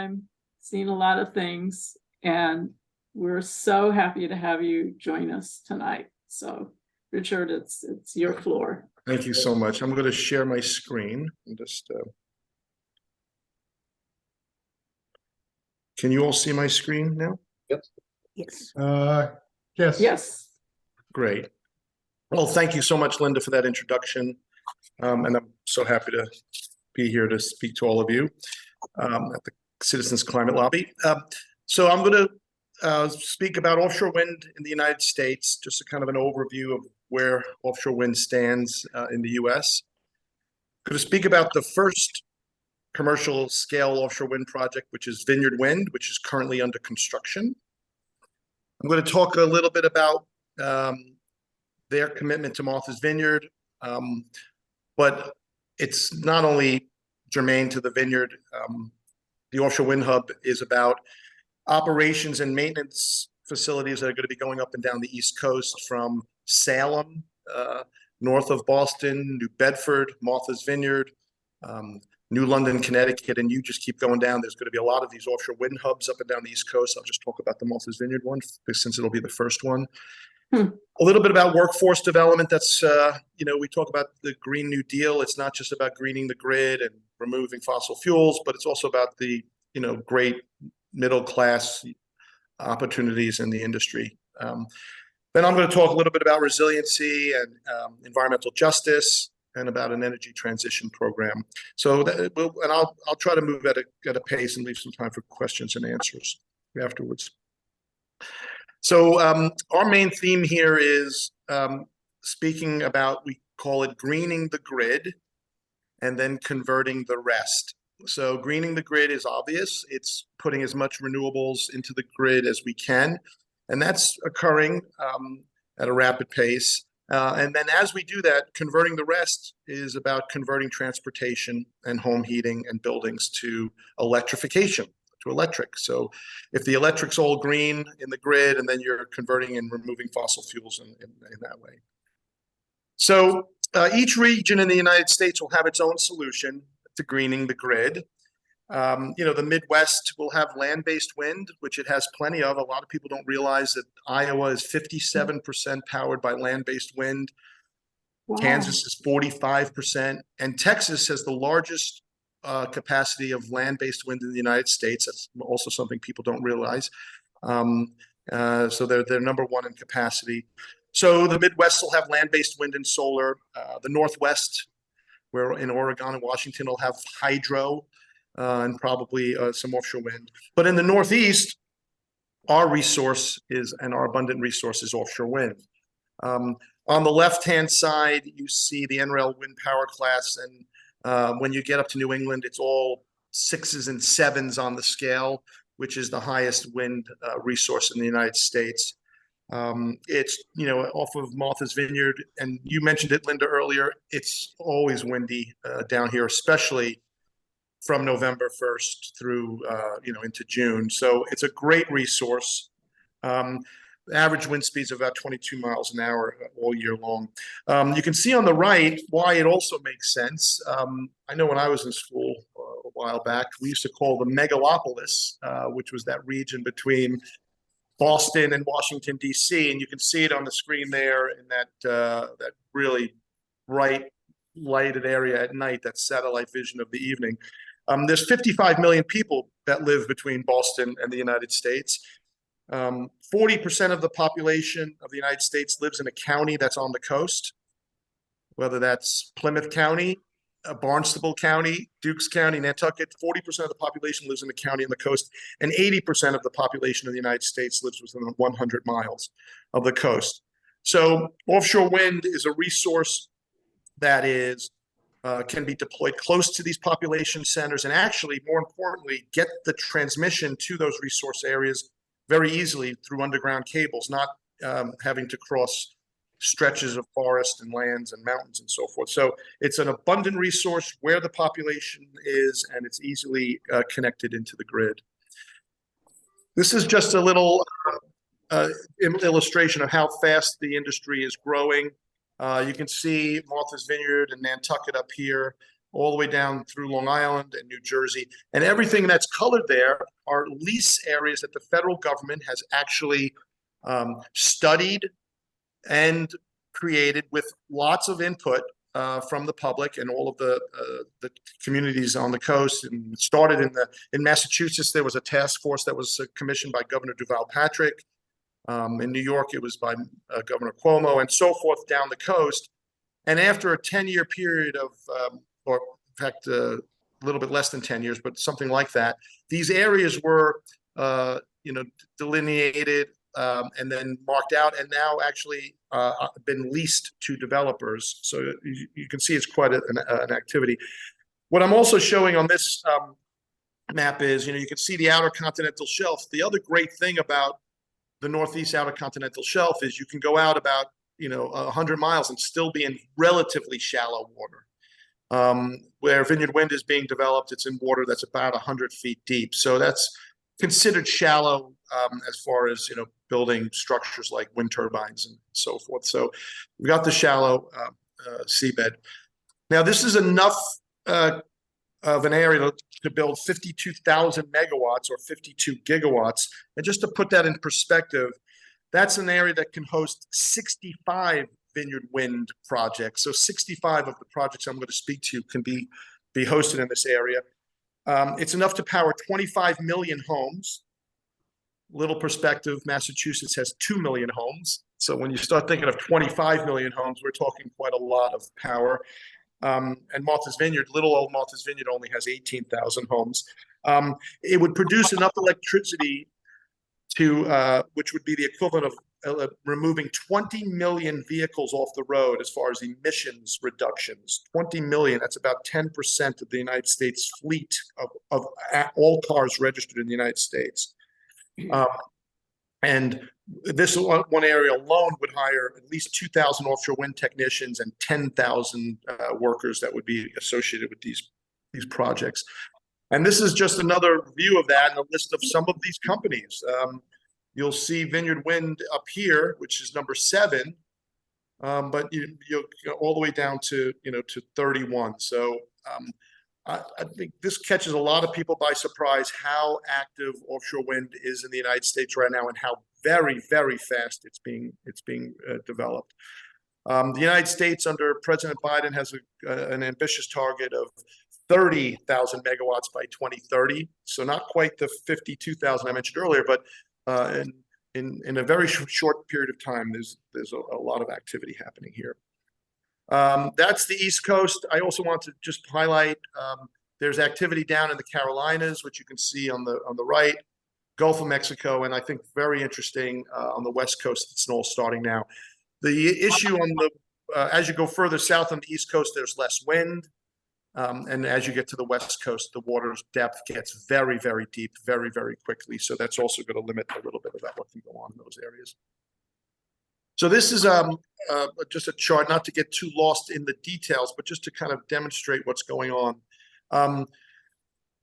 time, seen a lot of things, and we're so happy to have you join us tonight. So, Richard, it's your floor. Thank you so much. I'm going to share my screen and just. Can you all see my screen now? Yep. Yes. Yes. Yes. Great. Well, thank you so much, Linda, for that introduction. And I'm so happy to be here to speak to all of you at the Citizens Climate Lobby. So I'm going to speak about offshore wind in the United States, just a kind of an overview of where offshore wind stands in the U.S. I'm going to speak about the first commercial scale offshore wind project, which is Vineyard Wind, which is currently under construction. I'm going to talk a little bit about their commitment to Martha's Vineyard, but it's not only germane to the Vineyard. The Offshore Wind Hub is about operations and maintenance facilities that are going to be going up and down the East Coast from Salem, north of Boston, New Bedford, Martha's Vineyard, New London, Connecticut, and you just keep going down. There's going to be a lot of these offshore wind hubs up and down the East Coast. I'll just talk about the Martha's Vineyard one since it'll be the first one. A little bit about workforce development. That's, we talk about the Green New Deal. It's not just about greening the grid and removing fossil fuels, but it's also about the, great middle class opportunities in the industry. Then I'm going to talk a little bit about resiliency and environmental justice, and about an energy transition program. So I'll try to move at a pace and leave some time for questions and answers afterwards. So our main theme here is speaking about, we call it greening the grid and then converting the rest. So greening the grid is obvious. It's putting as much renewables into the grid as we can. And that's occurring at a rapid pace. And then as we do that, converting the rest is about converting transportation and home heating and buildings to electrification, to electric. So if the electric's all green in the grid, and then you're converting and removing fossil fuels in that way. So each region in the United States will have its own solution to greening the grid. The Midwest will have land-based wind, which it has plenty of. A lot of people don't realize that Iowa is 57% powered by land-based wind. Wow. Kansas is 45%. And Texas has the largest capacity of land-based wind in the United States. That's also something people don't realize. So they're number one in capacity. So the Midwest will have land-based wind and solar. The Northwest, where in Oregon and Washington, will have hydro. And probably some offshore wind. But in the Northeast, our abundant resource is offshore wind. On the left-hand side, you see the NREL wind power class. And when you get up to New England, it's all 6s and 7s on the scale, which is the highest wind resource in the United States. It's, off of Martha's Vineyard. And you mentioned it, Linda, earlier. It's always windy down here, especially from November 1st through, into June. So it's a great resource. The average wind speeds of about 22 miles an hour all year long. You can see on the right why it also makes sense. I know when I was in school a while back, we used to call the megalopolis, which was that region between Boston and Washington, D.C. And you can see it on the screen there in that really bright lighted area at night, that satellite vision of the evening. There's 55 million people that live between Boston and the United States. 40% of the population of the United States lives in a county that's on the coast, whether that's Plymouth County, Barnstable County, Dukes County, Nantucket. 40% of the population lives in a county on the coast, and 80% of the population of the United States lives within 100 miles of the coast. So offshore wind is a resource that can be deployed close to these population centers, and actually, more importantly, get the transmission to those resource areas very easily through underground cables, not having to cross stretches of forest and lands and mountains and so forth. So it's an abundant resource where the population is, and it's easily connected into the grid. This is just a little illustration of how fast the industry is growing. You can see Martha's Vineyard and Nantucket up here. all the way down through Long Island and New Jersey. And everything that's colored there are lease areas that the federal government has actually studied and created with lots of input from the public and all of the communities on the coast. And it started in Massachusetts. There was a task force that was commissioned by Governor Duval Patrick. In New York, it was by Governor Cuomo, and so forth down the coast. And after a 10-year period of, or in fact, a little bit less than 10 years, but something like that, these areas were, delineated and then marked out, and now actually been leased to developers. So you can see it's quite an activity. What I'm also showing on this map is, you can see the outer continental shelf. The other great thing about the Northeast outer continental shelf is you can go out about 100 miles and still be in relatively shallow water. Where Vineyard Wind is being developed, it's in water that's about 100 feet deep. So that's considered shallow as far as building structures like wind turbines and so forth. So we've got the shallow seabed. Now this is enough of an area to build 52,000 megawatts or 52 gigawatts. And just to put that in perspective, that's an area that can host 65 Vineyard Wind projects. So 65 of the projects I'm going to speak to can be hosted in this area. It's enough to power 25 million homes. Little perspective, Massachusetts has 2 million homes. So when you start thinking of 25 million homes, we're talking quite a lot of power. And Martha's Vineyard, little old Martha's Vineyard, only has 18,000 homes. It would produce enough electricity to, which would be the equivalent of removing 20 million vehicles off the road as far as emissions reductions. 20 million, that's about 10% of the United States fleet of all cars registered in the United States. And this one area alone would hire at least 2,000 offshore wind technicians and 10,000 workers that would be associated with these projects. And this is just another view of that and a list of some of these companies. You'll see Vineyard Wind up here, which is number 7, but you'll go all the way down to to 31. So I think this catches a lot of people by surprise how active offshore wind is in the United States right now and how very, very fast it's being developed. The United States under President Biden has an ambitious target of 30,000 megawatts by 2030. So not quite the 52,000 I mentioned earlier, but in a very short period of time, there's a lot of activity happening here. That's the East Coast. I also want to just highlight there's activity down in the Carolinas, which you can see on the right, Gulf of Mexico, and I think very interesting on the West Coast. It's all starting now. The issue on the as you go further south on the East Coast, there's less wind, and as you get to the West Coast, the water's depth gets very, very deep, very, very quickly. So that's also going to limit a little bit about what can go on in those areas. So this is just a chart, not to get too lost in the details, but just to kind of demonstrate what's going on.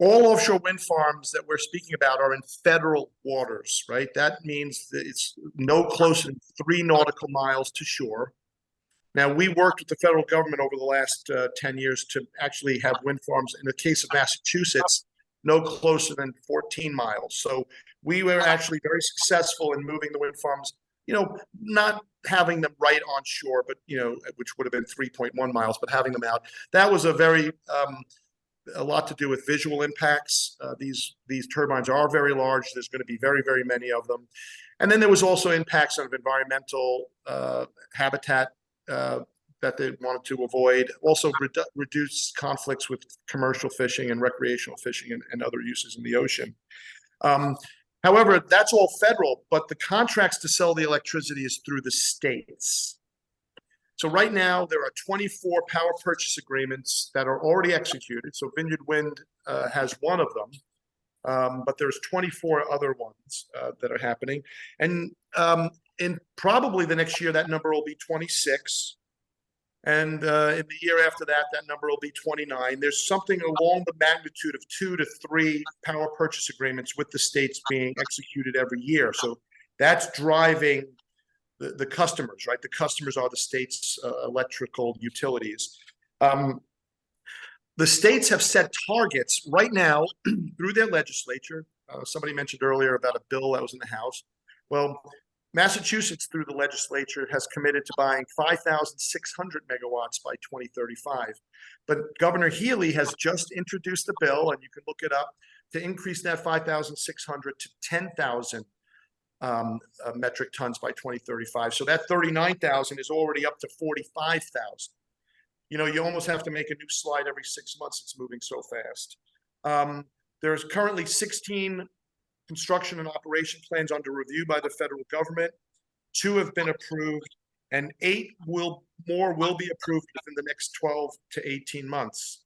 All offshore wind farms that we're speaking about are in federal waters, right? That means that it's no closer than 3 nautical miles to shore. Now, we worked with the federal government over the last 10 years to actually have wind farms, in the case of Massachusetts, no closer than 14 miles. So we were actually very successful in moving the wind farms, not having them right on shore, but, which would have been 3.1 miles, but having them out. That was a lot to do with visual impacts. These turbines are very large. There's going to be very, very many of them. And then there was also impacts on environmental habitat that they wanted to avoid. Also reduce conflicts with commercial fishing and recreational fishing and other uses in the ocean. However, that's all federal, but the contracts to sell the electricity is through the states. So right now, there are 24 power purchase agreements that are already executed. So Vineyard Wind has one of them, but there's 24 other ones that are happening. And in probably the next year, that number will be 26. And in the year after that, that number will be 29. There's something along the magnitude of 2 to 3 power purchase agreements with the states being executed every year. So that's driving the customers, right? The customers are the state's electrical utilities. The states have set targets right now through their legislature. Somebody mentioned earlier about a bill that was in the House. Well, Massachusetts, through the legislature, has committed to buying 5,600 megawatts by 2035. But Governor Healy has just introduced a bill, and you can look it up, to increase that 5,600 to 10,000 metric tons by 2035. So that 39,000 is already up to 45,000. You know, you almost have to make a new slide every 6 months. It's moving so fast. There's currently 16 construction and operation plans under review by the federal government. 2 have been approved, and 8 more will be approved within the next 12 to 18 months.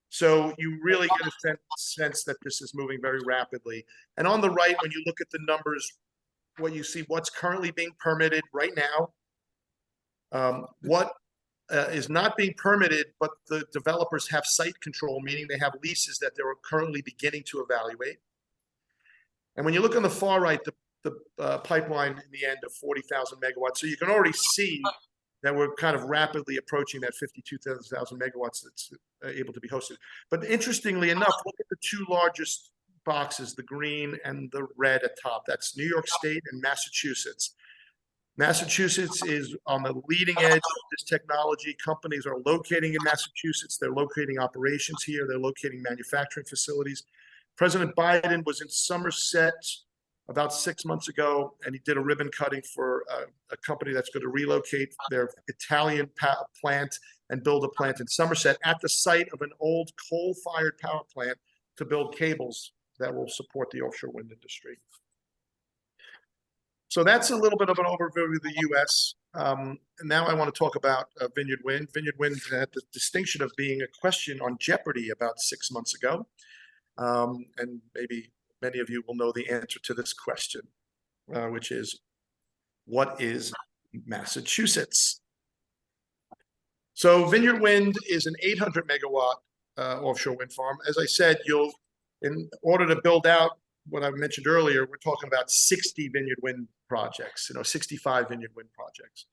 So you really get a sense that this is moving very rapidly. And on the right, when you look at the numbers, what you see, what's currently being permitted right now, what is not being permitted, but the developers have site control, meaning they have leases that they're currently beginning to evaluate. And when you look on the far right, the pipeline in the end of 40,000 megawatts, so you can already see that we're kind of rapidly approaching that 52,000 megawatts that's able to be hosted. But interestingly enough, look at the 2 largest boxes, the green and the red at top. That's New York State and Massachusetts. Massachusetts is on the leading edge of this technology. Companies are locating in Massachusetts. They're locating operations here. They're locating manufacturing facilities. President Biden was in Somerset about 6 months ago, and he did a ribbon cutting for a company that's going to relocate their Italian plant and build a plant in Somerset at the site of an old coal-fired power plant to build cables that will support the offshore wind industry. So that's a little bit of an overview of the U.S. And now I want to talk about Vineyard Wind. Vineyard Wind had the distinction of being a question on Jeopardy about 6 months ago. And maybe many of you will know the answer to this question, which is, what is Massachusetts? So Vineyard Wind is an 800 megawatt offshore wind farm. As I said, in order to build out what I mentioned earlier, we're talking about 60 Vineyard Wind projects, 65 Vineyard Wind projects.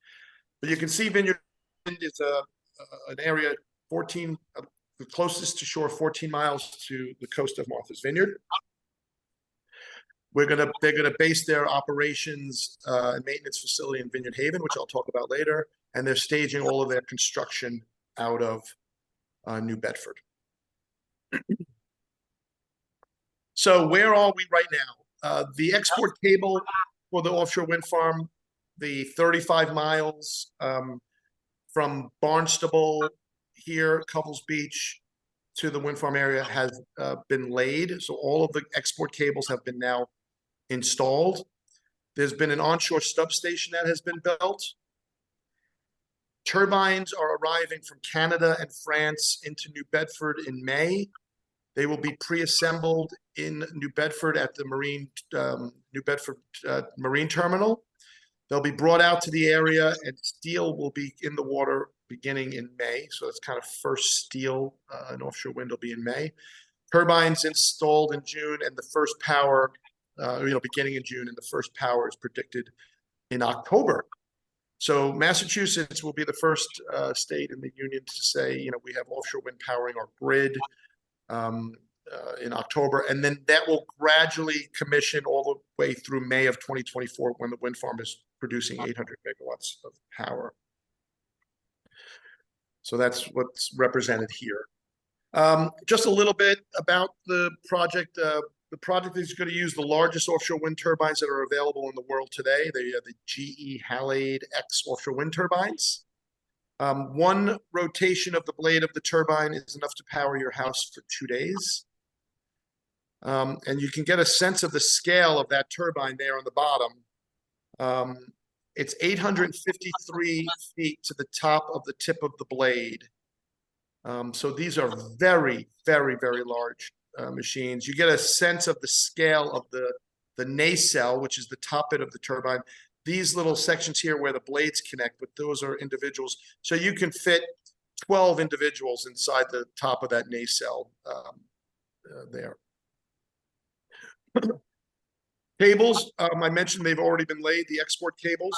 But you can see Vineyard Wind is an area 14, the closest to shore, 14 miles to the coast of Martha's Vineyard. They're gonna base their operations and maintenance facility in Vineyard Haven, which I'll talk about later, and they're staging all of their construction out of New Bedford. So where are we right now? The export cable for the offshore wind farm, the 35 miles from Barnstable here, Covels Beach, to the wind farm area has been laid. So all of the export cables have been now installed. There's been an onshore substation that has been built. Turbines are arriving from Canada and France into New Bedford in May. They will be pre-assembled in New Bedford at the New Bedford Marine Terminal. They'll be brought out to the area, and steel will be in the water beginning in May. So it's kind of first steel in offshore wind will be in May. Turbines installed in June, and the first power, beginning in June, and the first power is predicted in October. So Massachusetts will be the first state in the union to say, we have offshore wind powering our grid in October, and then that will gradually commission all the way through May of 2024 when the wind farm is producing 800 megawatts of power. So that's what's represented here. Just a little bit about the project. The project is going to use the largest offshore wind turbines that are available in the world today. They are the GE Hallade X offshore wind turbines. One rotation of the blade of the turbine is enough to power your house for 2 days. And you can get a sense of the scale of that turbine there on the bottom. It's 853 feet to the top of the tip of the blade. So these are very, very, very large machines. You get a sense of the scale of the nacelle, which is the top bit of the turbine. These little sections here where the blades connect, but those are individuals. So you can fit 12 individuals inside the top of that nacelle there. Cables, I mentioned they've already been laid, the export cables.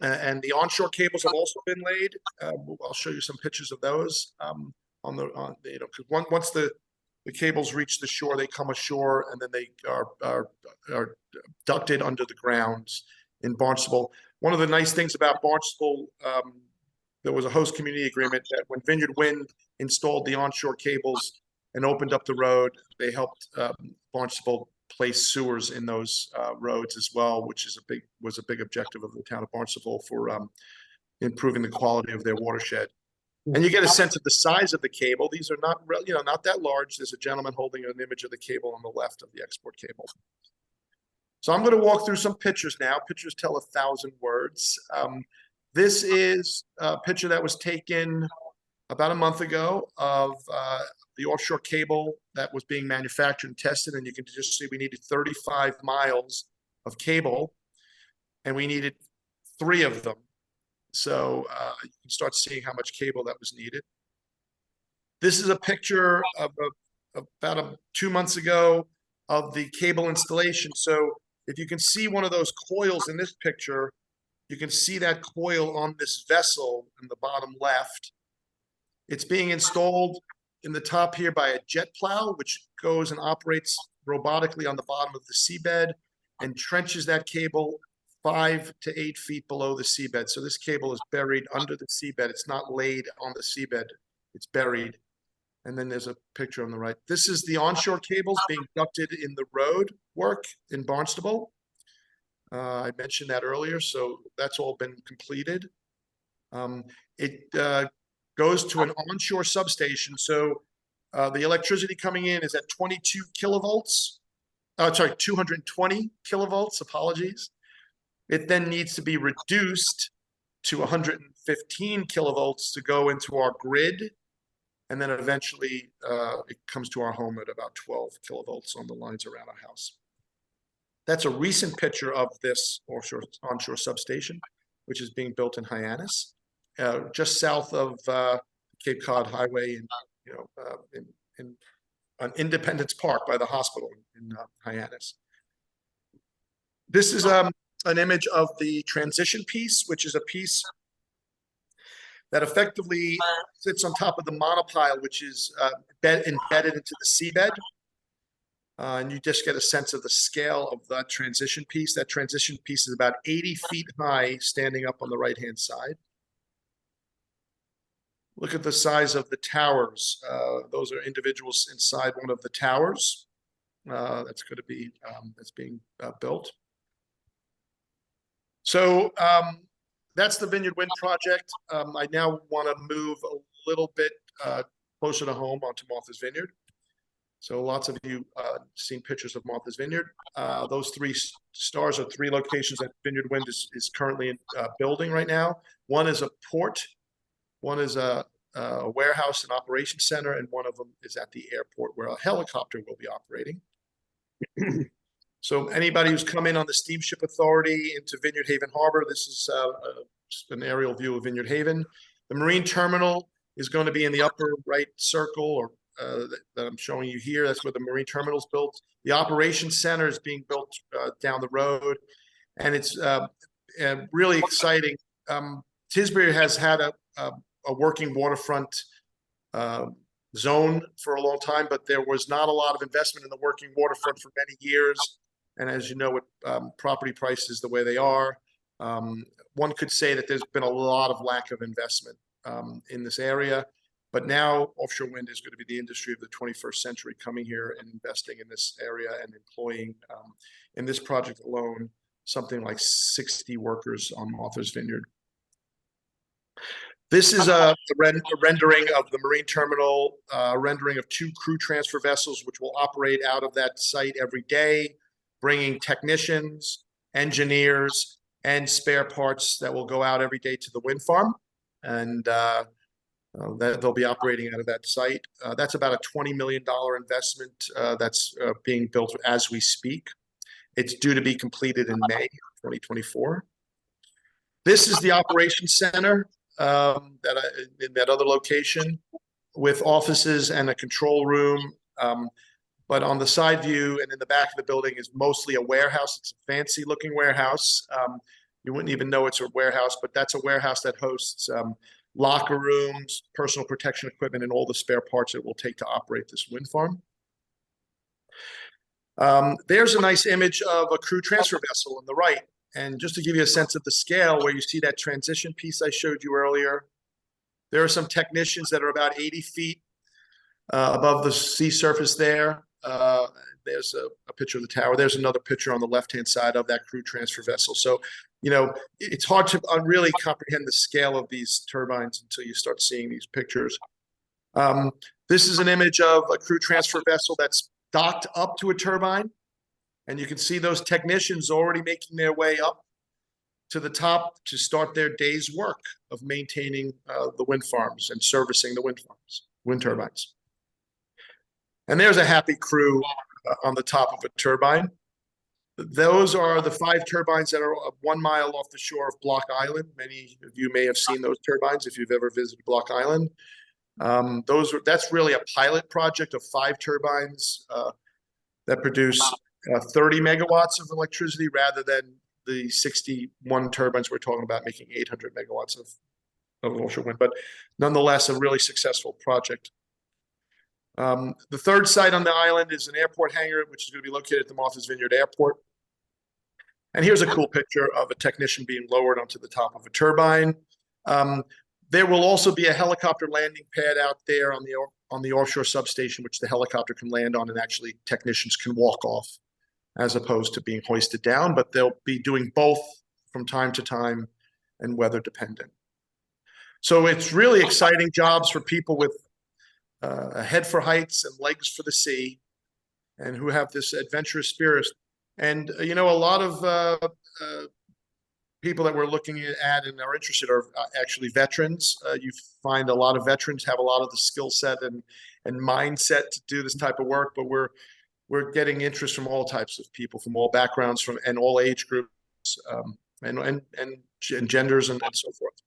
And the onshore cables have also been laid. I'll show you some pictures of those. you know, because once the cables reach the shore, they come ashore, and then they are ducted under the grounds in Barnstable. One of the nice things about Barnstable, there was a host community agreement that when Vineyard Wind installed the onshore cables and opened up the road, they helped Barnstable place sewers in those roads as well, which was a big objective of the town of Barnstable for improving the quality of their watershed. And you get a sense of the size of the cable. These are not, you know, not that large. There's a gentleman holding an image of the cable on the left of the export cable. So I'm going to walk through some pictures now. Pictures tell 1,000 words. This is a picture that was taken about a month ago of the offshore cable that was being manufactured and tested. And you can just see we needed 35 miles of cable, and we needed 3 of them. So you can start seeing how much cable that was needed. This is a picture of about 2 months ago of the cable installation. So if you can see one of those coils in this picture, you can see that coil on this vessel in the bottom left. It's being installed in the top here by a jet plow, which goes and operates robotically on the bottom of the seabed and trenches that cable 5 to 8 feet below the seabed. So this cable is buried under the seabed. It's not laid on the seabed. It's buried. And then there's a picture on the right. This is the onshore cables being ducted in the road work in Barnstable. I mentioned that earlier, so that's all been completed. It goes to an onshore substation. So the electricity coming in is at 22 kilovolts. Sorry, 220 kilovolts, apologies. It then needs to be reduced to 115 kilovolts to go into our grid. And then eventually it comes to our home at about 12 kilovolts on the lines around our house. That's a recent picture of this onshore substation, which is being built in Hyannis, just south of Cape Cod Highway, and you know, on Independence Park by the hospital in Hyannis. This is an image of the transition piece, which is a piece that effectively sits on top of the monopile, which is embedded into the seabed. And you just get a sense of the scale of that transition piece. That transition piece is about 80 feet high, standing up on the right-hand side. Look at the size of the towers. Those are individuals inside one of the towers. That's going to be that's being built. So that's the Vineyard Wind project. I now want to move a little bit closer to home onto Martha's Vineyard. So lots of you seen pictures of Martha's Vineyard. Those 3 stars are 3 locations that Vineyard Wind is currently building right now. One is a port, one is a warehouse and operations center, and one of them is at the airport where a helicopter will be operating. So anybody who's come in on the Steamship Authority into Vineyard Haven Harbor, this is an aerial view of Vineyard Haven. The marine terminal is going to be in the upper right circle, or that I'm showing you here. That's where the marine terminal is built. The operations center is being built down the road, and it's really exciting. Tisbury has had a working waterfront zone for a long time, but there was not a lot of investment in the working waterfront for many years. And as you know, with property prices the way they are, one could say that there's been a lot of lack of investment in this area. But now offshore wind is going to be the industry of the 21st century, coming here and investing in this area and employing, in this project alone, something like 60 workers on Martha's Vineyard. This is a rendering of the marine terminal, rendering of 2 crew transfer vessels, which will operate out of that site every day, bringing technicians, engineers, and spare parts that will go out every day to the wind farm. And they'll be operating out of that site. That's about a $20 million investment that's being built as we speak. It's due to be completed in May 2024. This is the operations center in that other location, with offices and a control room. But on the side view and in the back of the building is mostly a warehouse. It's a fancy looking warehouse. You wouldn't even know it's a warehouse, but that's a warehouse that hosts locker rooms, personal protection equipment, and all the spare parts it will take to operate this wind farm. There's a nice image of a crew transfer vessel on the right. And just to give you a sense of the scale, where you see that transition piece I showed you earlier, there are some technicians that are about 80 feet above the sea surface there. There's a picture of the tower. There's another picture on the left-hand side of that crew transfer vessel. So, it's hard to really comprehend the scale of these turbines until you start seeing these pictures. This is an image of a crew transfer vessel that's docked up to a turbine. And you can see those technicians already making their way up to the top to start their day's work of maintaining the wind farms and servicing the wind turbines. And there's a happy crew on the top of a turbine. Those are the 5 turbines that are 1 mile off the shore of Block Island. Many of you may have seen those turbines if you've ever visited Block Island. That's really a pilot project of 5 turbines that produce 30 megawatts of electricity rather than the 61 turbines we're talking about making 800 megawatts of offshore wind, but nonetheless, a really successful project. The third site on the island is an airport hangar, which is going to be located at the Martha's Vineyard Airport. And here's a cool picture of a technician being lowered onto the top of a turbine. There will also be a helicopter landing pad out there on the offshore substation, which the helicopter can land on, and actually technicians can walk off as opposed to being hoisted down, but they'll be doing both from time to time and weather dependent. So it's really exciting jobs for people with a head for heights and legs for the sea, and who have this adventurous spirit. And, a lot of people that we're looking at and are interested are actually veterans. You find a lot of veterans have a lot of the skill set and mindset to do this type of work, but we're getting interest from all types of people, from all backgrounds, and all age groups, and genders and so forth.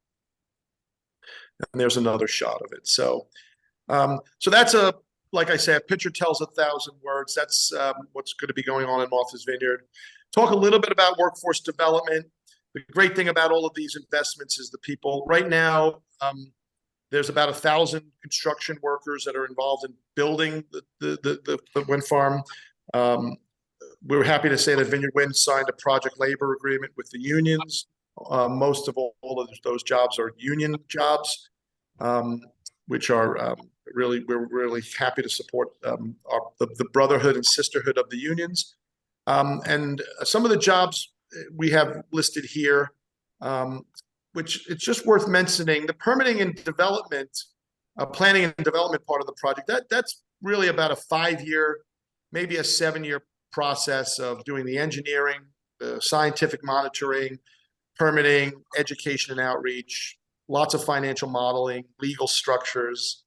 And there's another shot of it. So that's like I say, a picture tells 1,000 words. That's what's going to be going on in Martha's Vineyard. Talk a little bit about workforce development. The great thing about all of these investments is the people. Right now, there's about 1,000 construction workers that are involved in building the wind farm. We're happy to say that Vineyard Wind signed a project labor agreement with the unions. Most of all of those jobs are union jobs, which are we're really happy to support the brotherhood and sisterhood of the unions. And some of the jobs we have listed here, which it's just worth mentioning. The permitting and development, planning and development part of the project, that's really about a 5-year, maybe a 7-year process of doing the engineering, the scientific monitoring, permitting, education and outreach, lots of financial modeling, legal structures.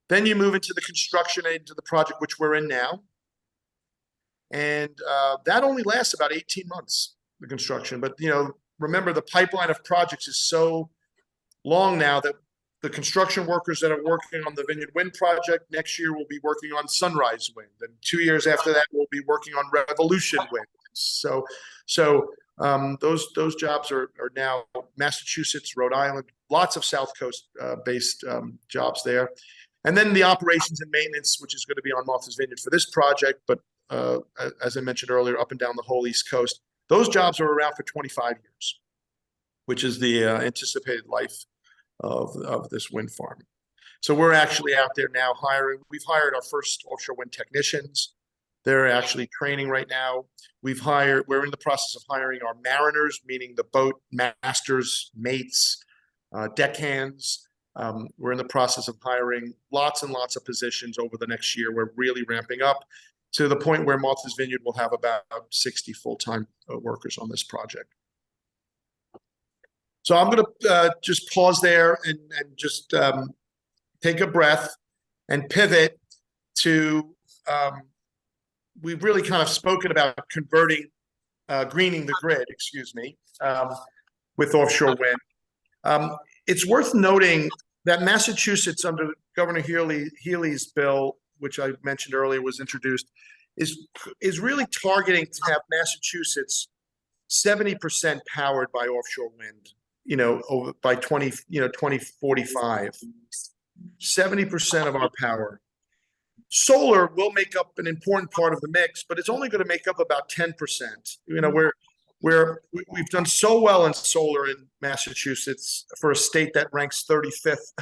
Then you move into the construction, into the project, which we're in now. And that only lasts about 18 months, the construction. But, remember, the pipeline of projects is so long now that the construction workers that are working on the Vineyard Wind project next year will be working on Sunrise Wind. And 2 years after that, we'll be working on Revolution Wind. So those jobs are now Massachusetts, Rhode Island, lots of South Coast based jobs there. And then the operations and maintenance, which is going to be on Martha's Vineyard for this project, but as I mentioned earlier, up and down the whole East Coast. Those jobs are around for 25 years, which is the anticipated life of this wind farm. So we're actually out there now hiring. We've hired our first offshore wind technicians. They're actually training right now. We're in the process of hiring our mariners, meaning the boat masters, mates, deckhands. We're in the process of hiring lots and lots of positions over the next year. We're really ramping up to the point where Martha's Vineyard will have about 60 full-time workers on this project. So I'm going to just pause there and just take a breath and pivot to, we've really kind of spoken about greening the grid, with offshore wind. It's worth noting that Massachusetts, under Governor Healy's bill, which I mentioned earlier was introduced, is really targeting to have Massachusetts 70% powered by offshore wind over by 2045, 70% of our power. Solar will make up an important part of the mix, but it's only going to make up about 10%. We've done so well in solar in Massachusetts for a state that ranks 35th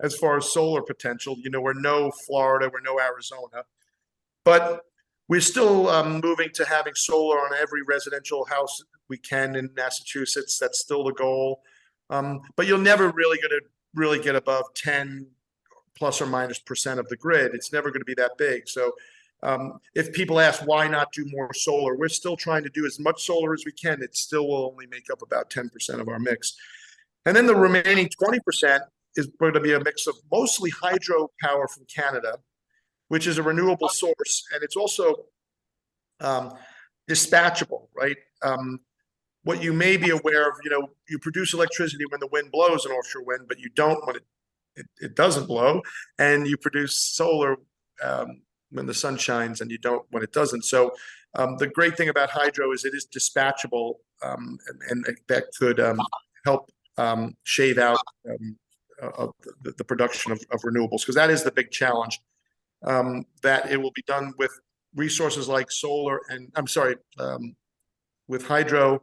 as far as solar potential. We're no Florida, we're no Arizona, but we're still moving to having solar on every residential house we can in Massachusetts. That's still the goal. But you're never really get above 10 plus or minus % of the grid. It's never going to be that big. So if people ask why not do more solar, we're still trying to do as much solar as we can. It still will only make up about 10% of our mix. And then the remaining 20% is going to be a mix of mostly hydro power from Canada, which is a renewable source. And it's also dispatchable, right? What you may be aware of, you produce electricity when the wind blows in offshore wind, but you don't when it doesn't blow, and you produce solar when the sun shines, and you don't when it doesn't. So the great thing about hydro is it is dispatchable, and that could help shave out the production of renewables, because that is the big challenge, that it will be done with resources like solar and with hydro,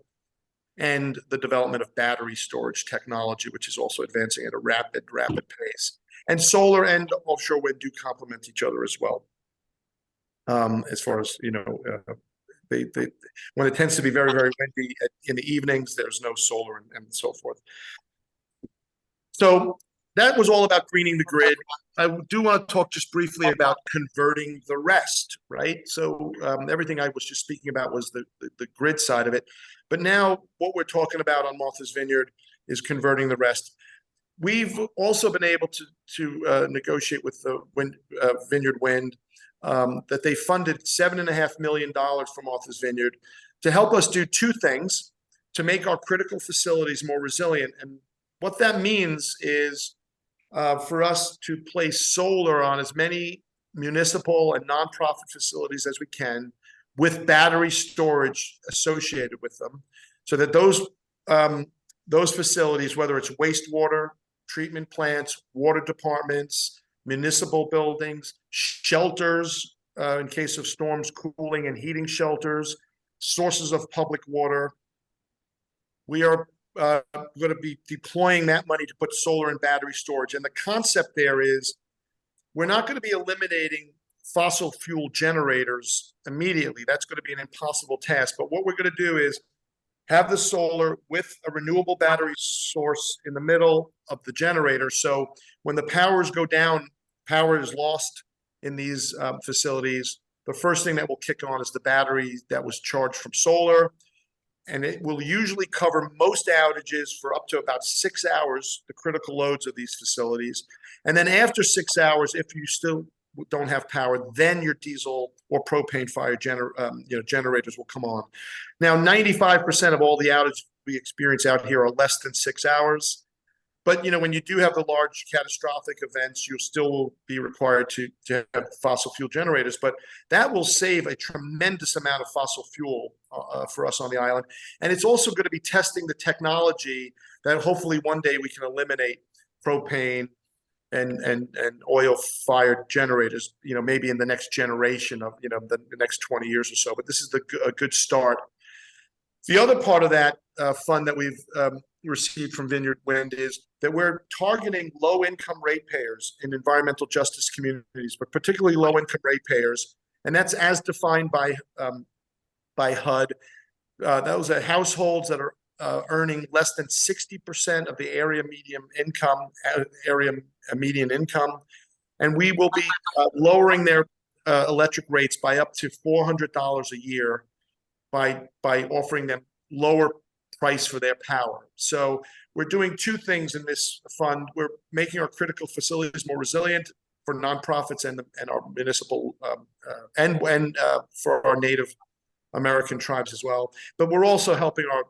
and the development of battery storage technology, which is also advancing at a rapid pace. And solar and offshore wind do complement each other as well. As far as, when it tends to be very, very windy in the evenings, there's no solar and so forth. So that was all about greening the grid. I do want to talk just briefly about converting the rest, right? So everything I was just speaking about was the grid side of it. But now what we're talking about on Martha's Vineyard is converting the rest. We've also been able to negotiate with the Vineyard Wind, that they funded $7.5 million for Martha's Vineyard to help us do two things to make our critical facilities more resilient. And what that means is for us to place solar on as many municipal and nonprofit facilities as we can, with battery storage associated with them, so that those facilities, whether it's wastewater treatment plants, water departments, municipal buildings, shelters in case of storms, cooling and heating shelters, sources of public water, we are going to be deploying that money to put solar and battery storage. And the concept there is we're not going to be eliminating fossil fuel generators immediately. That's going to be an impossible task. But what we're going to do is have the solar with a renewable battery source in the middle of the generator. So when the powers go down, power is lost in these facilities, the first thing that will kick on is the battery that was charged from solar. And it will usually cover most outages for up to about 6 hours, the critical loads of these facilities. And then after 6 hours, if you still don't have power, then your diesel or propane fire generators will come on. Now, 95% of all the outages we experience out here are less than 6 hours. But when you do have the large catastrophic events, you'll still be required to have fossil fuel generators. But that will save a tremendous amount of fossil fuel for us on the island. And it's also going to be testing the technology that hopefully one day we can eliminate propane and oil-fired generators, maybe in the next generation of, the next 20 years or so. But this is a good start. The other part of that fund that we've received from Vineyard Wind is that we're targeting low-income ratepayers in environmental justice communities, but particularly low-income ratepayers, and that's as defined by HUD. Those are households that are earning less than 60% of the area median income, and we will be lowering their electric rates by up to $400 a year by offering them lower price for their power. So we're doing two things in this fund. We're making our critical facilities more resilient for nonprofits and our municipal and for our Native American tribes as well. But we're also helping our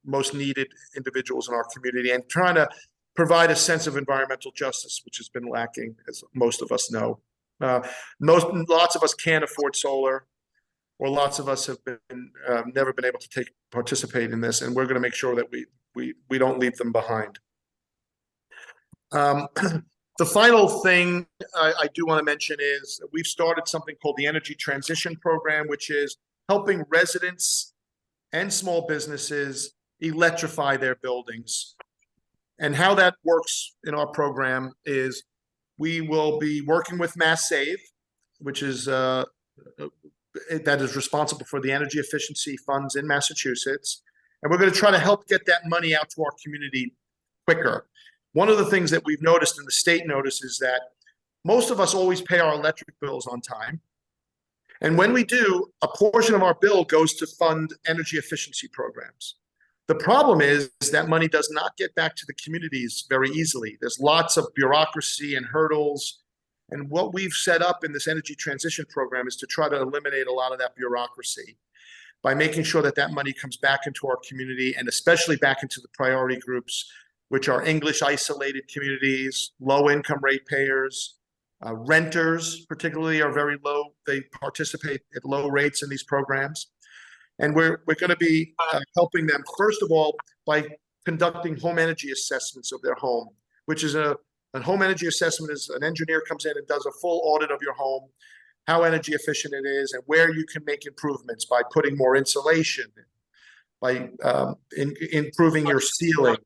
most needed individuals in our community and trying to provide a sense of environmental justice, which has been lacking, as most of us know. Lots of us can't afford solar, or lots of us have been never been able to participate in this, and we're going to make sure that we don't leave them behind. The final thing I do want to mention is that we've started something called the Energy Transition Program, which is helping residents and small businesses electrify their buildings. And how that works in our program is we will be working with Mass Save, which is that is responsible for the energy efficiency funds in Massachusetts. And we're going to try to help get that money out to our community quicker. One of the things that we've noticed, and the state notices, that most of us always pay our electric bills on time. And when we do, a portion of our bill goes to fund energy efficiency programs. The problem is that money does not get back to the communities very easily. There's lots of bureaucracy and hurdles. And what we've set up in this energy transition program is to try to eliminate a lot of that bureaucracy by making sure that that money comes back into our community, and especially back into the priority groups, which are English isolated communities, low income ratepayers, renters particularly are very low. They participate at low rates in these programs. And we're going to be helping them, first of all, by conducting home energy assessments of their home, which is a home energy assessment is an engineer comes in and does a full audit of your home, how energy efficient it is, and where you can make improvements by putting more insulation, by improving your ceiling,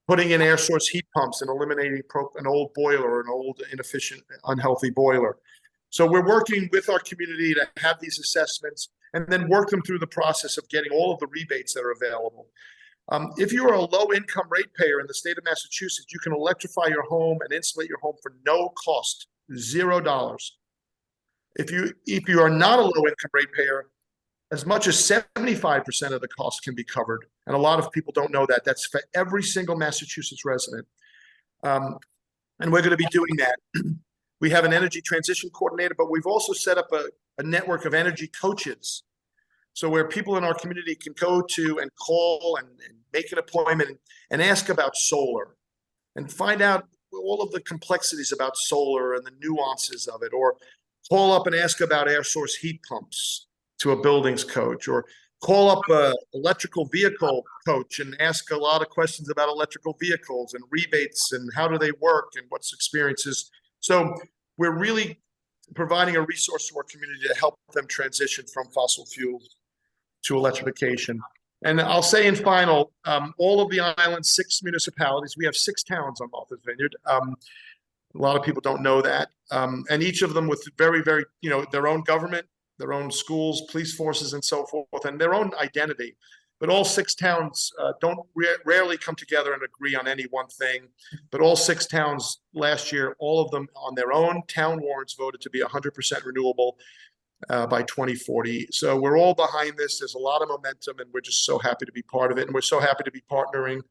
putting in air source heat pumps, and eliminating an old boiler or an old inefficient, unhealthy boiler. So we're working with our community to have these assessments and then work them through the process of getting all of the rebates that are available. If you are a low-income ratepayer in the state of Massachusetts, you can electrify your home and insulate your home for no cost, $0. If you are not a low-income ratepayer, as much as 75% of the cost can be covered. And a lot of people don't know that. That's for every single Massachusetts resident. And we're going to be doing that. We have an energy transition coordinator, but we've also set up a network of energy coaches. So where people in our community can go to and call and make an appointment and ask about solar and find out all of the complexities about solar and the nuances of it, or call up and ask about air source heat pumps to a buildings coach, or call up a electrical vehicle coach and ask a lot of questions about electrical vehicles and rebates and how do they work and what's experiences. So we're really providing a resource to our community to help them transition from fossil fuels to electrification. And I'll say in final, all of the island's 6 municipalities, we have 6 towns on Martha's Vineyard. A lot of people don't know that. And each of them with very, very, their own government, their own schools, police forces, and so forth, and their own identity. But all 6 towns rarely come together and agree on any one thing. But all 6 towns last year, all of them on their own town warrants voted to be 100% renewable by 2040. So we're all behind this. There's a lot of momentum, and we're just so happy to be part of it. And we're so happy to be partnering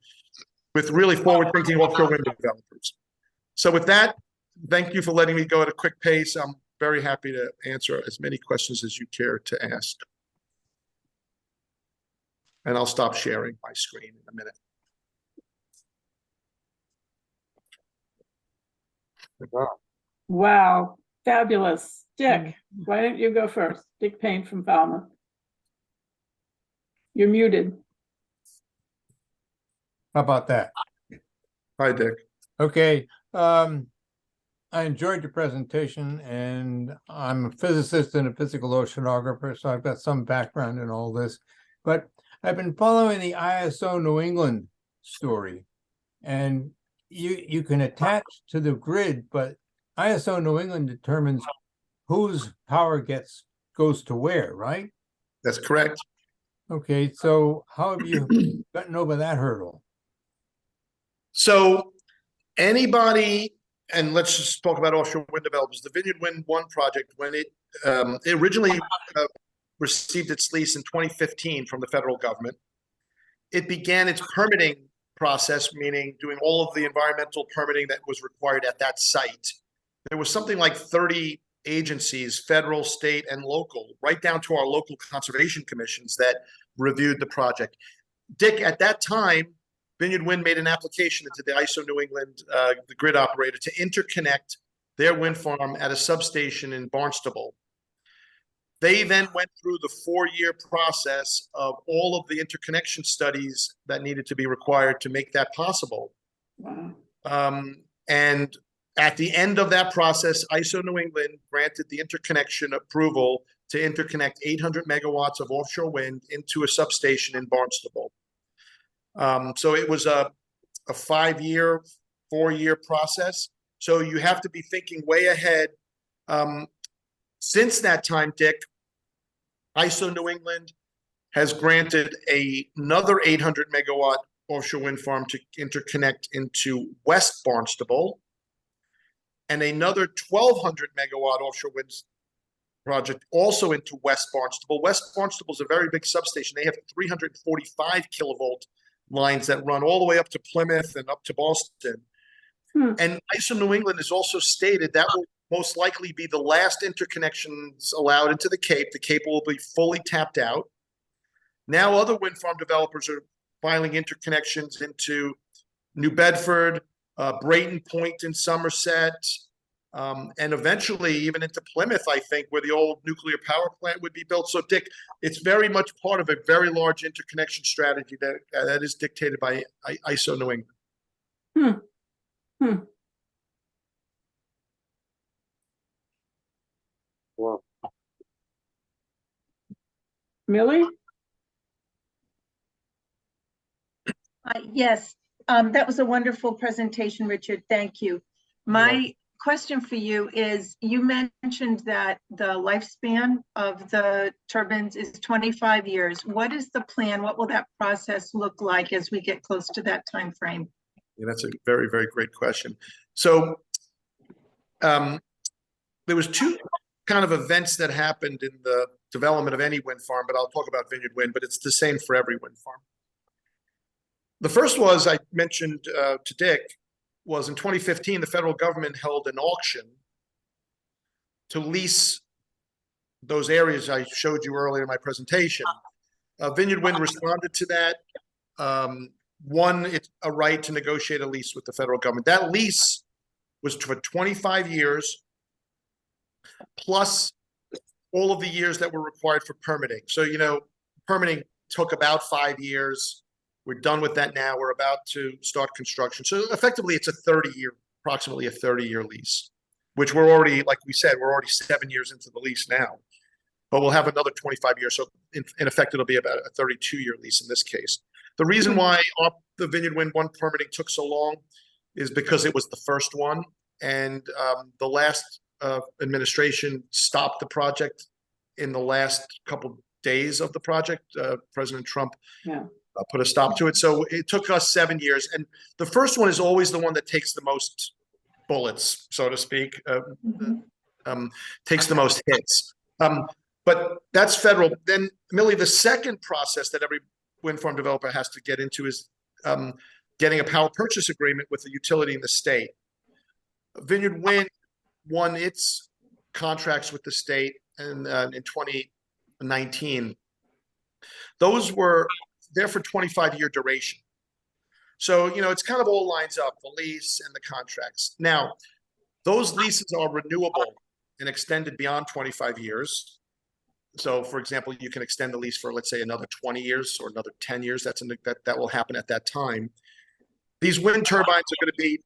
with really forward-thinking offshore wind developers. So with that, thank you for letting me go at a quick pace. I'm very happy to answer as many questions as you care to ask. And I'll stop sharing my screen in a minute. Wow, fabulous. Dick, why don't you go first? Dick Payne from Falmouth. You're muted. How about that? Hi, Dick. Okay. I enjoyed your presentation, and I'm a physicist and a physical oceanographer, so I've got some background in all this. But I've been following the ISO New England story, and you can attach to the grid, but ISO New England determines whose power goes to where, right? That's correct. Okay, so how have you gotten over that hurdle? So anybody, and let's just talk about offshore wind developers. The Vineyard Wind 1 project, when it originally received its lease in 2015 from the federal government, it began its permitting process, meaning doing all of the environmental permitting that was required at that site. There was something like 30 agencies, federal, state, and local, right down to our local conservation commissions that reviewed the project. Dick, at that time, Vineyard Wind made an application into the ISO New England, the grid operator, to interconnect their wind farm at a substation in Barnstable. They then went through the 4-year process of all of the interconnection studies that needed to be required to make that possible. Wow. And at the end of that process, ISO New England granted the interconnection approval to interconnect 800 megawatts of offshore wind into a substation in Barnstable. So it was a 5-year, 4-year process. So you have to be thinking way ahead. Since that time, Dick, ISO New England has granted another 800 megawatt offshore wind farm to interconnect into West Barnstable, and another 1,200 megawatt offshore wind project also into West Barnstable. West Barnstable is a very big substation. They have 345 kilovolt lines that run all the way up to Plymouth and up to Boston. And ISO New England has also stated that will most likely be the last interconnections allowed into the Cape. The Cape will be fully tapped out. Now other wind farm developers are filing interconnections into New Bedford, Brayton Point in Somerset, and eventually even into Plymouth, I think, where the old nuclear power plant would be built. So, Dick, it's very much part of a very large interconnection strategy that is dictated by ISO New England. Wow. Millie? Yes, that was a wonderful presentation, Richard. Thank you. My question for you is, you mentioned that the lifespan of the turbines is 25 years. What is the plan? What will that process look like as we get close to that time frame? Yeah, that's a very, very great question. So there was 2 kind of events that happened in the development of any wind farm, but I'll talk about Vineyard Wind, but it's the same for every wind farm. The first was, I mentioned to Dick, was in 2015, the federal government held an auction to lease those areas I showed you earlier in my presentation. Vineyard Wind responded to that, won a right to negotiate a lease with the federal government. That lease was for 25 years, plus all of the years that were required for permitting. So, you know, permitting took about 5 years. We're done with that now. We're about to start construction. So effectively, it's approximately a 30-year lease, which we're already, like we said, we're already 7 years into the lease now. But we'll have another 25 years. So in effect, it'll be about a 32-year lease in this case. The reason why the Vineyard Wind 1 permitting took so long is because it was the first one. And the last administration stopped the project in the last couple days of the project. President Trump put a stop to it. So it took us 7 years. And the first one is always the one that takes the most bullets, so to speak, takes the most hits. But that's federal. Then, Millie, the second process that every wind farm developer has to get into is getting a power purchase agreement with the utility in the state. Vineyard Wind won its contracts with the state in 2019. Those were there for 25-year duration. So, you know, it's kind of all lines up, the lease and the contracts. Now, those leases are renewable and extended beyond 25 years. So, for example, you can extend the lease for, let's say, another 20 years or another 10 years. That will happen at that time. These wind turbines are going to be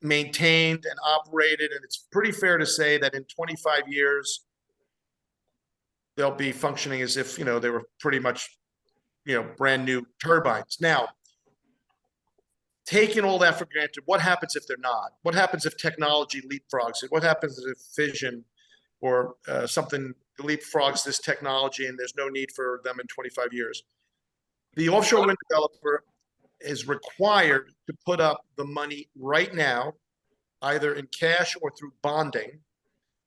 maintained and operated, and it's pretty fair to say that in 25 years, they'll be functioning as if, you know, they were pretty much, you know, brand new turbines. Now, taking all that for granted, what happens if they're not? What happens if technology leapfrogs it? What happens if fission or something leapfrogs this technology and there's no need for them in 25 years? The offshore wind developer is required to put up the money right now, either in cash or through bonding,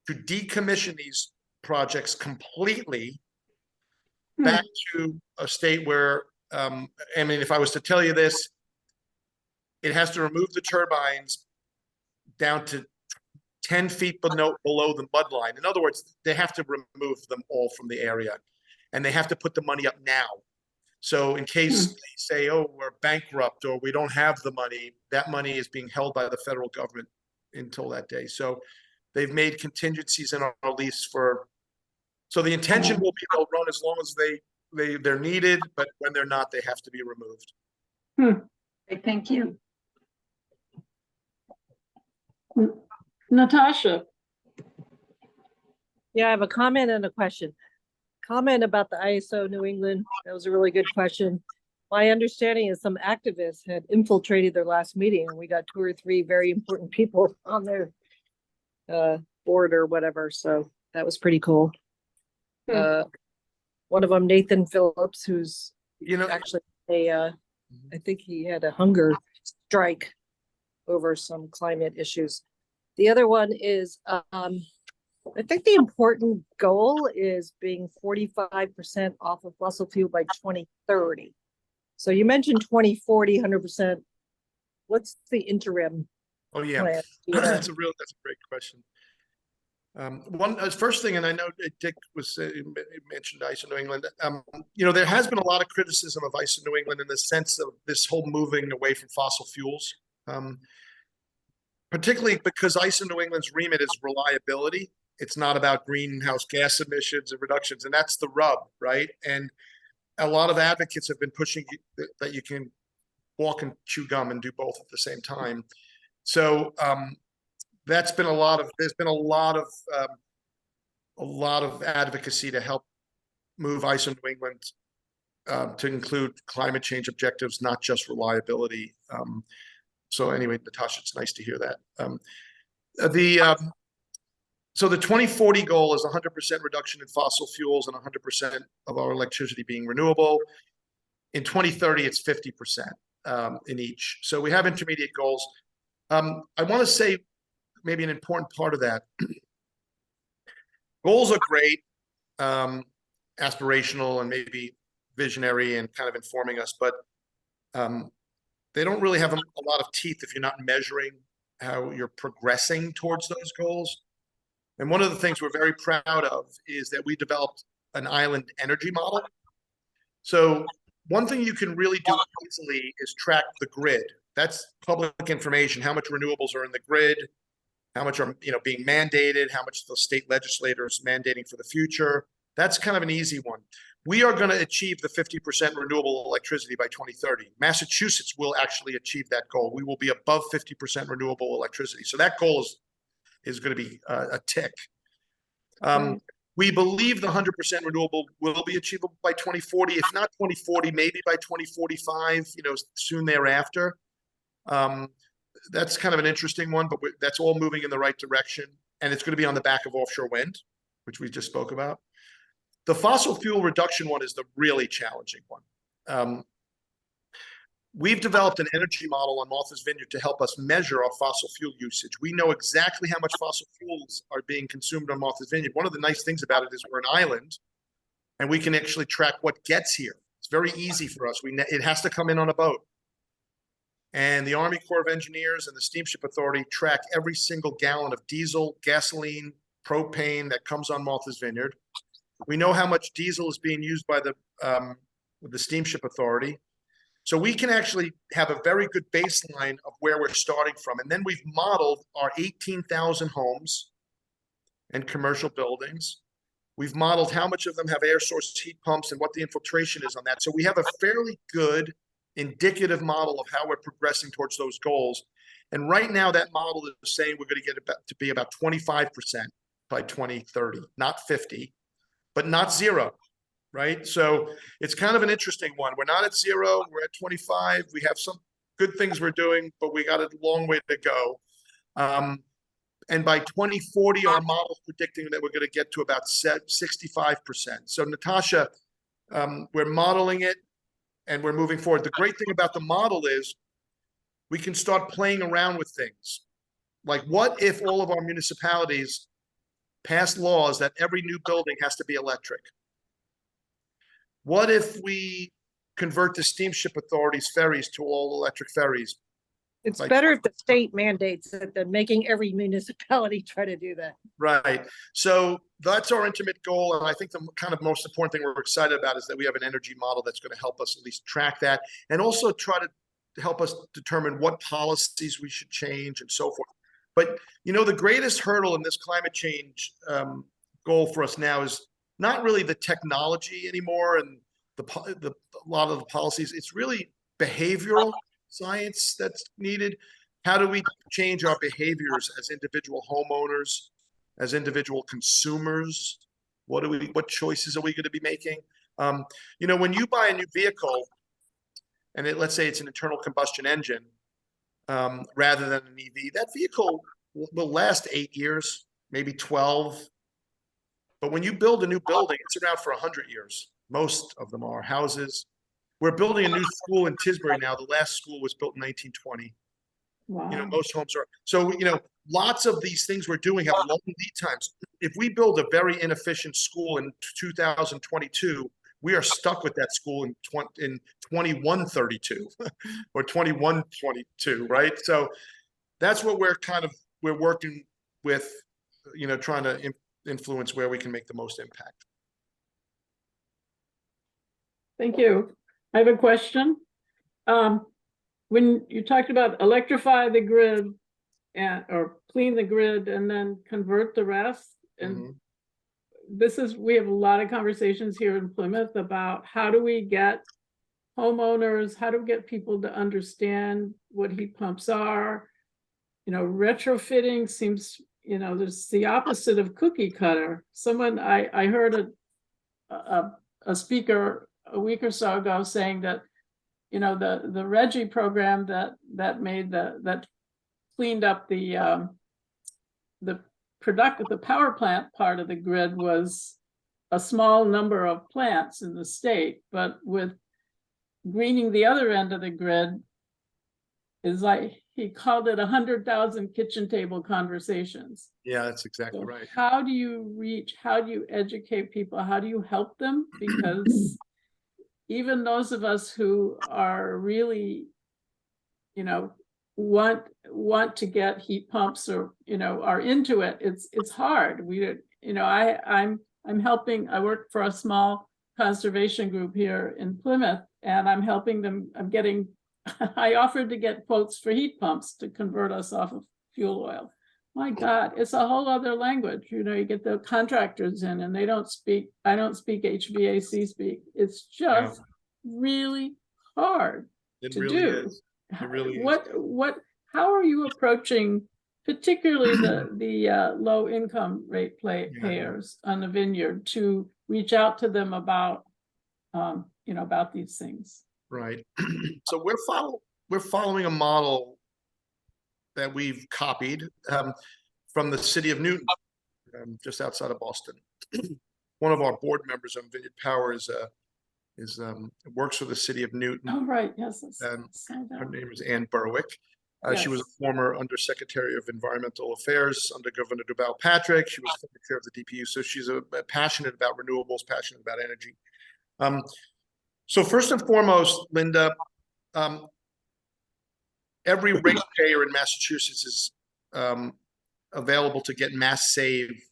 to decommission these projects completely back to a state where, I mean, if I was to tell you this, it has to remove the turbines down to 10 feet below the mud line. In other words, they have to remove them all from the area, and they have to put the money up now. So in case they say, oh, we're bankrupt or we don't have the money, that money is being held by the federal government until that day. So they've made contingencies in our lease for So the intention will be they'll run as long as they're needed, but when they're not, they have to be removed. Okay, thank you. Natasha, Yeah, I have a comment and a question. Comment about the ISO New England. That was a really good question. My understanding is some activists had infiltrated their last meeting and we got 2 or 3 very important people on their board or whatever. So that was pretty cool. One of them, Nathan Phillips, who's actually I think he had a hunger strike over some climate issues. The other one is, I think the important goal is being 45% off of fossil fuel by 2030. So you mentioned 2040, 100%. What's the interim Oh yeah, plan? that's a great question. First thing, and I know Dick mentioned ISO New England. There has been a lot of criticism of ISO New England in the sense of this whole moving away from fossil fuels, particularly because ISO New England's remit is reliability. It's not about greenhouse gas emissions and reductions, and that's the rub, right? And a lot of advocates have been pushing that you can walk and chew gum and do both at the same time. So there's been a lot of advocacy to help move ISO New England to include climate change objectives, not just reliability. So anyway, Natasha, it's nice to hear that. So the 2040 goal is 100% reduction in fossil fuels and 100% of our electricity being renewable. In 2030, it's 50% in each. So we have intermediate goals. I want to say maybe an important part of that. Goals are great, aspirational and maybe visionary and kind of informing us, but they don't really have a lot of teeth if you're not measuring how you're progressing towards those goals. And one of the things we're very proud of is that we developed an island energy model. So one thing you can really do easily is track the grid. That's public information, how much renewables are in the grid, how much are being mandated, how much the state legislators mandating for the future. That's kind of an easy one. We are going to achieve the 50% renewable electricity by 2030. Massachusetts will actually achieve that goal. We will be above 50% renewable electricity. So that goal is going to be a tick. We believe the 100% renewable will be achievable by 2040. If not 2040, maybe by 2045, soon thereafter. That's kind of an interesting one, but that's all moving in the right direction. And it's going to be on the back of offshore wind, which we just spoke about. The fossil fuel reduction one is the really challenging one. We've developed an energy model on Martha's Vineyard to help us measure our fossil fuel usage. We know exactly how much fossil fuels are being consumed on Martha's Vineyard. One of the nice things about it is we're an island, and we can actually track what gets here. It's very easy for us. It has to come in on a boat. And the Army Corps of Engineers and the Steamship Authority track every single gallon of diesel, gasoline, propane that comes on Martha's Vineyard. We know how much diesel is being used by the Steamship Authority. So we can actually have a very good baseline of where we're starting from. And then we've modeled our 18,000 homes and commercial buildings. We've modeled how much of them have air source heat pumps and what the infiltration is on that. So we have a fairly good indicative model of how we're progressing towards those goals. And right now that model is saying we're going to get to be about 25% by 2030, not 50, but not zero. Right? So it's kind of an interesting one. We're not at 0, we're at 25. We have some good things we're doing, but we got a long way to go. And by 2040, our model's predicting that we're going to get to about 65%. So Natasha, we're modeling it and we're moving forward. The great thing about the model is we can start playing around with things. Like what if all of our municipalities pass laws that every new building has to be electric? What if we convert the Steamship Authority's ferries to all electric ferries? It's better if the state mandates it than making every municipality try to do that. Right. So that's our intimate goal. And I think the kind of most important thing we're excited about is that we have an energy model that's going to help us at least track that and also try to help us determine what policies we should change and so forth. But, the greatest hurdle in this climate change goal for us now is not really the technology anymore and a lot of the policies. It's really behavioral science that's needed. How do we change our behaviors as individual homeowners, as individual consumers? What choices are we going to be making? You know, when you buy a new vehicle, and let's say it's an internal combustion engine, rather than an EV, that vehicle will last 8 years, maybe 12. But when you build a new building, it's around for 100 years. Most of them are houses. We're building a new school in Tisbury now. The last school was built in 1920. Wow. You know, most homes are. So, you know, lots of these things we're doing have long lead times. If we build a very inefficient school in 2022, we are stuck with that school in 2132 or 2122, right? So that's what we're working with, you know, trying to influence where we can make the most impact. Thank you. I have a question. When you talked about electrify the grid or clean the grid and then convert the rest, and we have a lot of conversations here in Plymouth about how do we get homeowners, how do we get people to understand what heat pumps are? You know, retrofitting seems, you know, there's the opposite of cookie cutter. I heard a speaker a week or so ago saying that, you know, the Reggie program that cleaned up the power plant part of the grid was a small number of plants in the state, but with greening the other end of the grid is like, he called it 100,000 kitchen table conversations. Yeah, that's exactly So right. how do you educate people? How do you help them? Because even those of us who are really, you know, want to get heat pumps or, you know, are into it, it's hard. You know, I'm helping, I work for a small conservation group here in Plymouth, and I'm helping them. I offered to get quotes for heat pumps to convert us off of fuel oil. My God, it's a whole other language. You know, you get the contractors in and I don't speak HVAC speak. It's just really hard to really do. is. It really is. How are you approaching particularly the low income rate payers on the Vineyard to reach out to them about, you know, about these things? Right. So we're following a model that we've copied from the city of Newton, just outside of Boston. One of our board members of Vineyard Power works for the city of Newton. Oh, right. Yes. Her name is Ann Berwick. She was a Yes. former Undersecretary of Environmental Affairs under Governor Deval Patrick. She was former chair of the DPU. So she's passionate about renewables, passionate about energy. So first and foremost, Linda, every ratepayer in Massachusetts is available to get Mass Save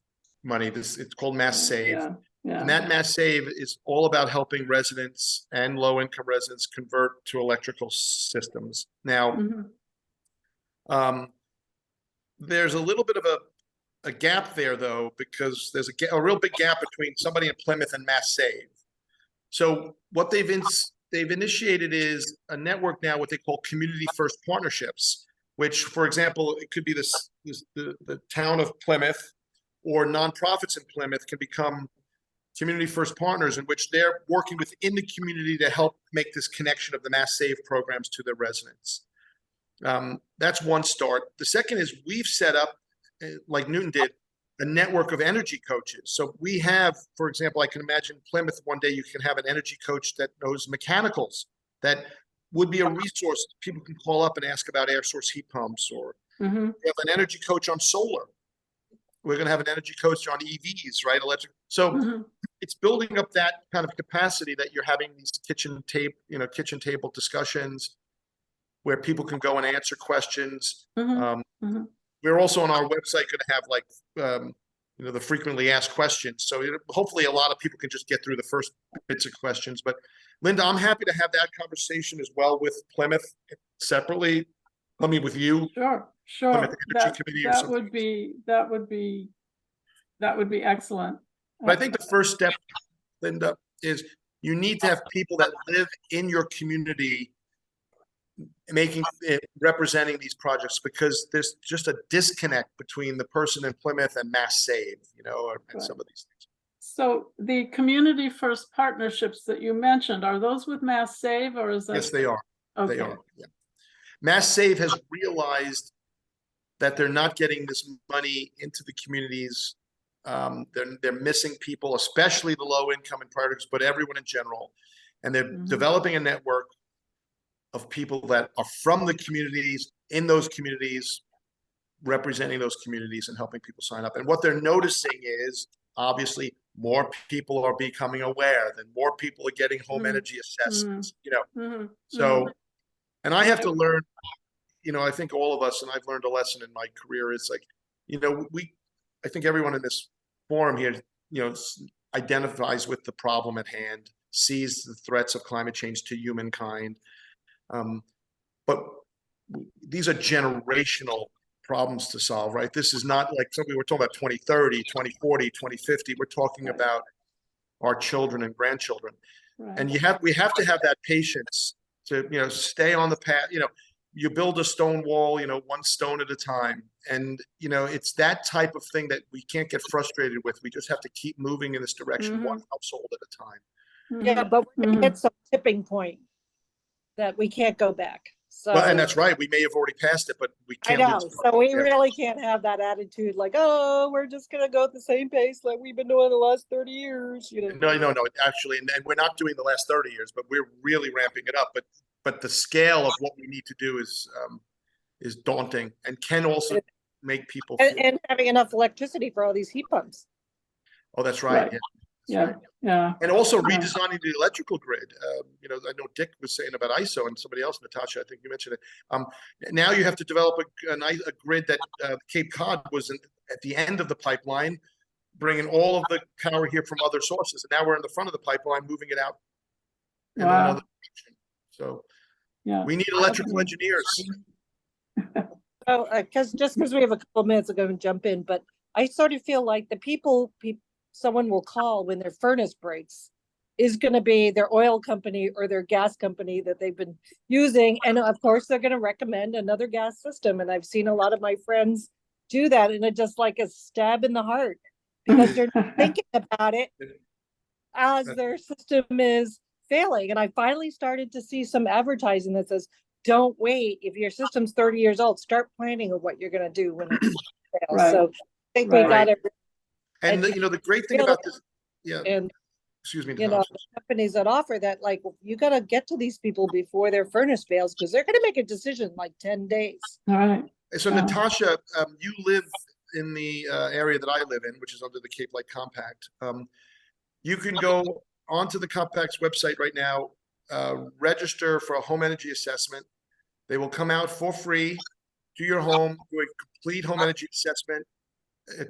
money. It's called Mass Save. Yeah. And that Mass Save is all about helping residents and low-income residents convert to electrical systems. Now, there's a little bit of a gap there, though, because there's a real big gap between somebody in Plymouth and Mass Save. So what they've initiated is a network now, what they call community first partnerships, which, for example, it could be the town of Plymouth or nonprofits in Plymouth can become community first partners in which they're working within the community to help make this connection of the Mass Save programs to their residents. That's one start. The second is we've set up, like Newton did, a network of energy coaches. So we have, for example, I can imagine Plymouth one day you can have an energy coach that knows mechanicals that would be a resource. People can call up and ask about air source heat pumps, or we have an energy coach on solar. We're going to have an energy coach on EVs, right? Electric. So it's building up that kind of capacity that you're having these kitchen table discussions where people can go and answer questions. We're also on our website going to have like, the frequently asked questions. So hopefully a lot of people can just get through the first bits of questions. But Linda, I'm happy to have that conversation as well with Plymouth separately. Let me with you. Sure. That would be excellent. But I think the first step, Linda, is you need to have people that live in your community representing these projects, because there's just a disconnect between the person in Plymouth and Mass Save, and some of these things. So the community first partnerships that you mentioned, are those with Mass Save, or is that? Yes, they are. Okay. They are. Yeah. Mass Save has realized that they're not getting this money into the communities. They're missing people, especially the low income and priorities, but everyone in general. And they're developing a network of people that are from the communities, in those communities, representing those communities and helping people sign up. And what they're noticing is, obviously, more people are becoming aware, that more people are getting home energy assessments, So, and I have to learn, I think all of us, and I've learned a lesson in my career, is like, I think everyone in this forum here, identifies with the problem at hand, sees the threats of climate change to humankind. But these are generational problems to solve, right? This is not like something we're talking about 2030, 2040, 2050. We're talking about our children and grandchildren. Right. And we have to have that patience to, stay on the path. You build a stone wall, one stone at a time. And, it's that type of thing that we can't get frustrated with. We just have to keep moving in this direction, one household at a time. Yeah, but we're gonna hit some tipping point that we can't go back. So, Well, and that's right. We may have already passed it, but we I can't. know, so we really can't have that attitude like, oh, we're just gonna go at the same pace like we've been doing the last 30 years, No. Actually, and we're not doing the last 30 years, but we're really ramping it up. But the scale of what we need to do is daunting, and can also make people feel. and having enough electricity for all these heat pumps. Oh, that's right. Right. Yeah. Yeah, yeah. And also redesigning the electrical grid. I know Dick was saying about ISO, and somebody else, Natasha, I think you mentioned it. Now you have to develop a grid that Cape Cod was at the end of the pipeline, bringing all of the power here from other sources. And now we're in the front of the pipeline, moving it out in another direction. So we need electrical engineers. So, because we have a couple minutes ago and jump in, but I sort of feel like the people someone will call when their furnace breaks is going to be their oil company or their gas company that they've been using. And of course, they're going to recommend another gas system. And I've seen a lot of my friends do that. And it's just like a stab in the heart, because they're not thinking about it as their system is failing. And I finally started to see some advertising that says, don't wait. If your system's 30 years old, start planning of what you're going to do when it fails. Right. So I think we got it. And the great thing about this, And excuse me, the companies that offer that, like, you got to get to these people before their furnace fails, because they're going to make a decision in like 10 days. All right. So Natasha, you live in the area that I live in, which is under the Cape Light Compact. You can go onto the Compact's website right now, register for a home energy assessment. They will come out for free to your home, do a complete home energy assessment,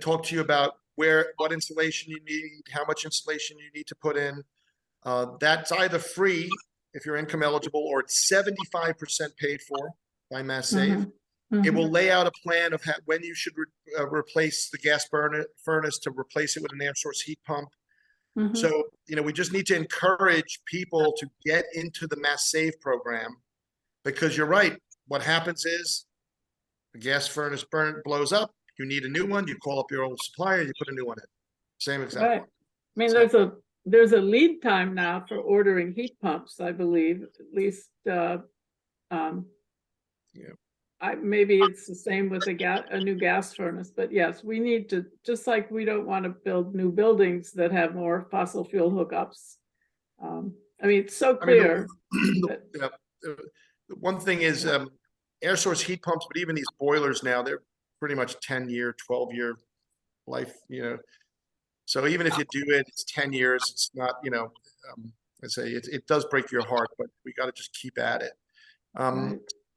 talk to you about what insulation you need, how much insulation you need to put in. That's either free if you're income eligible, or it's 75% paid for by Mass Save. It will lay out a plan of when you should replace the gas furnace to replace it with an air source heat pump. So, we just need to encourage people to get into the Mass Save program, because you're right. What happens is the gas furnace blows up. You need a new one. You call up your old supplier. You put a new one in. Same exact Right. one. I mean, there's a lead time now for ordering heat pumps, I believe, at least. Maybe it's the same with a new gas furnace, but yes, we need to, just like we don't want to build new buildings that have more fossil fuel hookups. I mean, it's so clear. The one thing is air source heat pumps, but even these boilers now, they're pretty much 10-year, 12-year life, So even if you do it, it's 10 years. It's not, I say it does break your heart, but we got to just keep at it.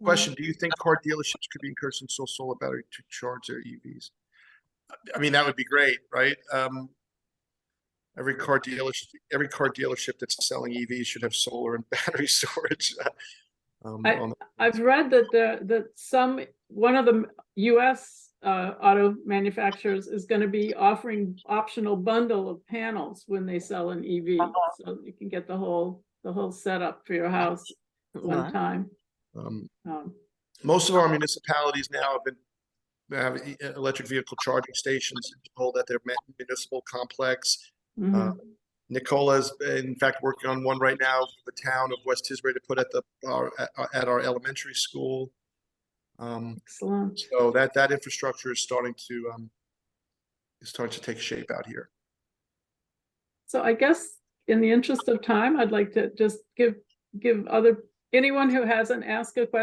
Question: do you think car dealerships could be encouraged to install solar battery to charge their EVs? I mean, that would be great, right? Every car dealership that's selling EVs should have solar and battery storage. I've read that one of the U.S. auto manufacturers is going to be offering optional bundle of panels when they sell an EV, so you can get the whole setup for your house at one Wow. time. Um, Um, Most of our municipalities now have electric vehicle charging stations installed at their municipal complex. mhm. Nicola's in fact working on one right now for the town of West Tisbury to put at our elementary school. Excellent. So that infrastructure is starting to take shape out here. So I guess in the interest of time, I'd like to just give anyone who hasn't asked a question